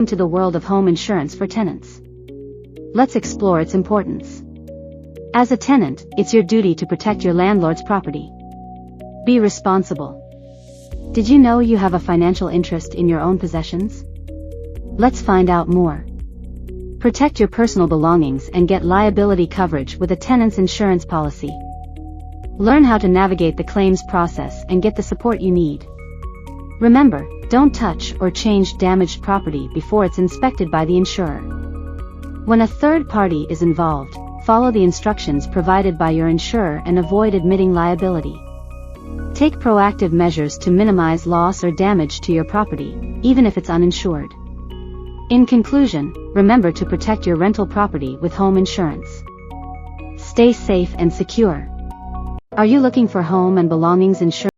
To the world of home insurance for tenants. Let's explore its importance. As a tenant, it's your duty to protect your landlord's property. Be responsible. Did you know you have a financial interest in your own possessions? Let's find out more. Protect your personal belongings and get liability coverage with a tenant's insurance policy. Learn how to navigate the claims process and get the support you need. Remember, don't touch or change damaged property before it's inspected by the insurer. When a third party is involved, follow the instructions provided by your insurer and avoid admitting liability. Take proactive measures to minimize loss or damage to your property, even if it's uninsured. In conclusion, remember to protect your rental property with home insurance. Stay safe and secure. Are you looking for home and belongings insurance?